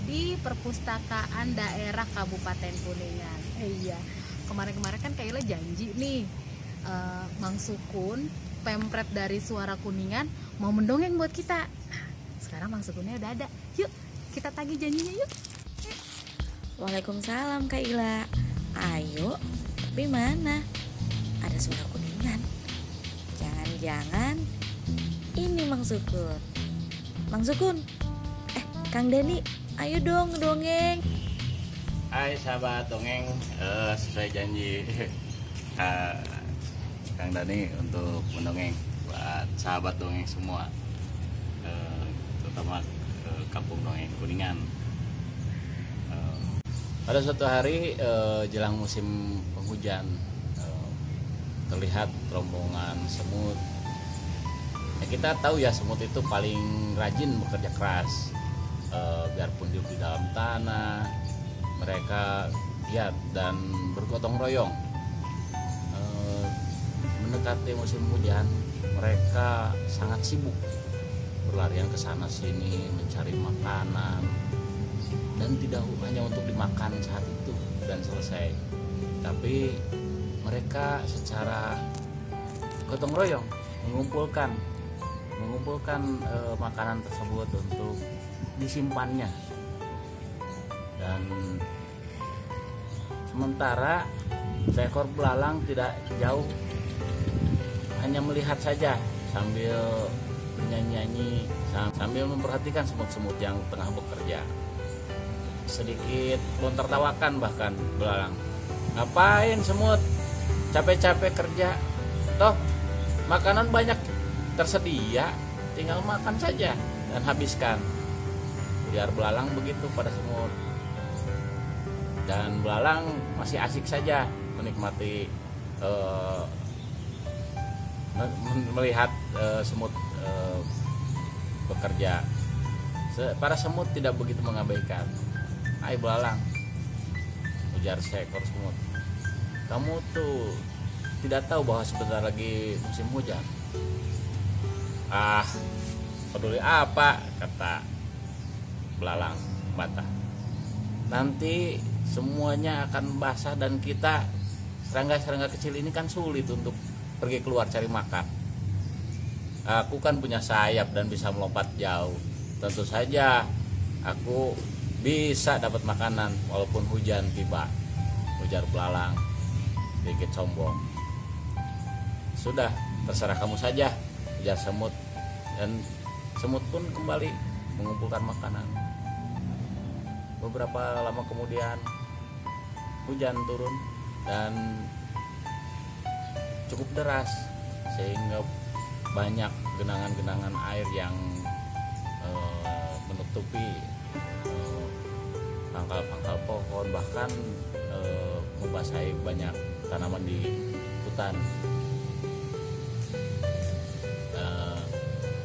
di Perpustakaan Daerah Kabupaten Kuningan. Iya, kemarin-kemarin kan Kaila janji nih, Mang Sukun, pemret dari Suara Kuningan mau mendongeng buat kita. Sekarang Mang Sukunnya udah ada. Yuk, kita tagih janjinya yuk. Waalaikumsalam Kak Ila. Ayo, tapi mana? Ada Suara Kuningan. Jangan-jangan ini Mang Sukun. Mang Sukun, Kang Dani, ayo dong dongeng. Hai sahabat dongeng, sesuai janji Kang Dani untuk mendongeng buat sahabat dongeng semua, terutama Kampung Dongeng Kuningan. Pada suatu hari jelang musim penghujan, terlihat rombongan semut. Kita tahu ya, semut itu paling rajin bekerja keras. Biarpun di dalam tanah, mereka giat dan bergotong royong. Mendekati musim hujan, mereka sangat sibuk berlarian ke sana sini mencari makanan, dan tidak hanya untuk dimakan saat itu dan selesai, tapi mereka secara gotong royong mengumpulkan makanan tersebut untuk disimpannya. Dan sementara seekor belalang tidak jauh, hanya melihat saja sambil menyanyi-nyanyi, sambil memperhatikan semut-semut yang tengah bekerja. Sedikit tertawakan bahkan belalang. Ngapain semut? Capek-capek kerja. Toh makanan banyak tersedia, tinggal makan saja dan habiskan. Biar belalang begitu pada semut. Dan belalang masih asik saja menikmati melihat semut bekerja. Para semut tidak begitu mengabaikan. Hai belalang, ujar seekor semut, kamu tuh tidak tahu bahwa sebentar lagi musim hujan? Ah, peduli apa, kata belalang bantah. Nanti semuanya akan basah dan kita, serangga-serangga kecil ini kan sulit untuk pergi keluar cari makan. Aku kan punya sayap dan bisa melompat jauh. Tentu saja aku bisa dapat makanan walaupun hujan tiba, ujar belalang sedikit sombong. Sudah, terserah kamu saja, ujar semut. Dan semut pun kembali mengumpulkan makanan. Beberapa lama kemudian hujan turun dan cukup deras, sehingga banyak genangan-genangan air yang menutupi pangkal-pangkal pohon, bahkan membasahi banyak tanaman di hutan.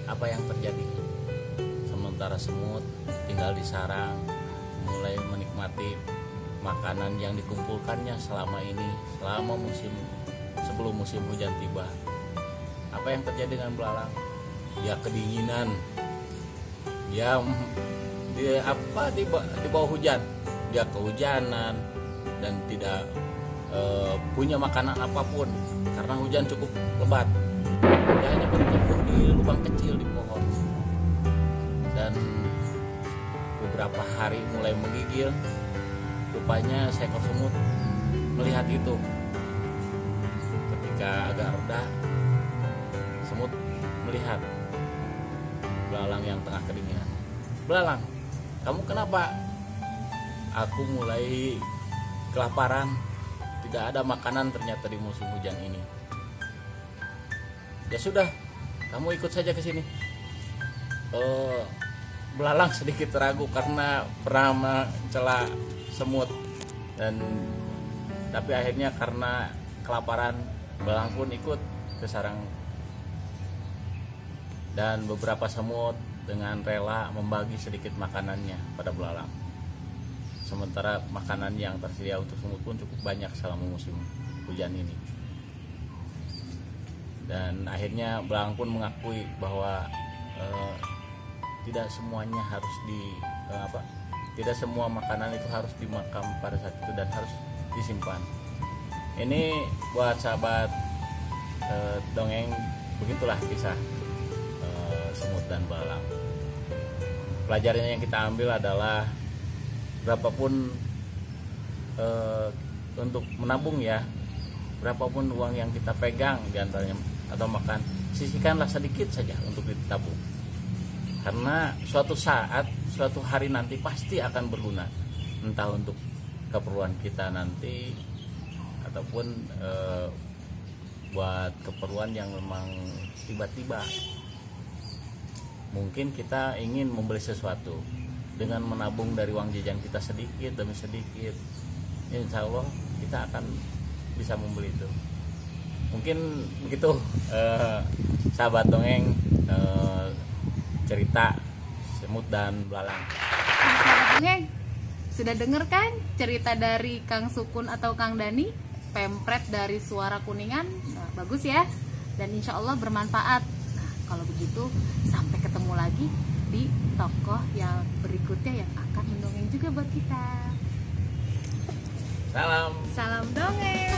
Apa yang terjadi? Sementara semut tinggal di sarang, mulai menikmati makanan yang dikumpulkannya selama ini, sebelum musim hujan tiba. Apa yang terjadi dengan belalang? Dia kedinginan. Dia di bawah hujan, dia kehujanan dan tidak punya makanan apapun karena hujan cukup lebat. Dia hanya bertumbuh di lubang kecil di pohon. Dan beberapa hari mulai menggigil. Rupanya seekor semut melihat itu. Ketika agak reda, semut melihat belalang yang tengah kedinginan. Belalang, kamu kenapa? Aku mulai kelaparan. Tidak ada makanan ternyata di musim hujan ini. Ya sudah, kamu ikut saja ke sini. Belalang sedikit ragu karena pernah mencela semut, tapi akhirnya karena kelaparan, belalang pun ikut ke sarang. Dan beberapa semut dengan rela membagi sedikit makanannya pada belalang. Sementara makanan yang tersedia untuk semut pun cukup banyak selama musim hujan ini. Dan akhirnya belalang pun mengakui bahwa tidak semuanya harus Tidak semua makanan itu harus dimakan pada saat itu dan harus disimpan. Ini buat sahabat dongeng, begitulah kisah semut dan belalang. Pelajarannya yang kita ambil adalah berapapun untuk menabung ya, berapapun uang yang kita pegang diantaranya atau makan, sisihkanlah sedikit saja untuk ditabung, karena suatu saat, suatu hari nanti pasti akan berguna, entah untuk keperluan kita nanti ataupun buat keperluan yang memang tiba-tiba. Mungkin kita ingin membeli sesuatu, dengan menabung dari uang jajan kita sedikit demi sedikit, insya Allah kita akan bisa membeli itu. Mungkin begitu sahabat dongeng, cerita semut dan belalang. Nah, sahabat dongeng, sudah dengar kan cerita dari Kang Sukun atau Kang Dani, pempret dari Suara Kuningan? Nah, bagus ya, dan insya Allah bermanfaat. Nah, kalau begitu sampai ketemu lagi di tokoh yang berikutnya yang akan mendongeng juga buat kita. Salam dongeng.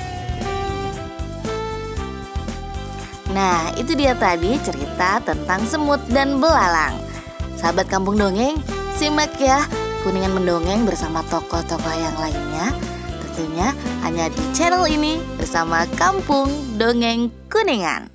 Nah, itu dia tadi cerita tentang semut dan belalang. Sahabat Kampung Dongeng, simak ya Kuningan mendongeng bersama tokoh-tokoh yang lainnya, tentunya hanya di channel ini bersama Kampung Dongeng Kuningan.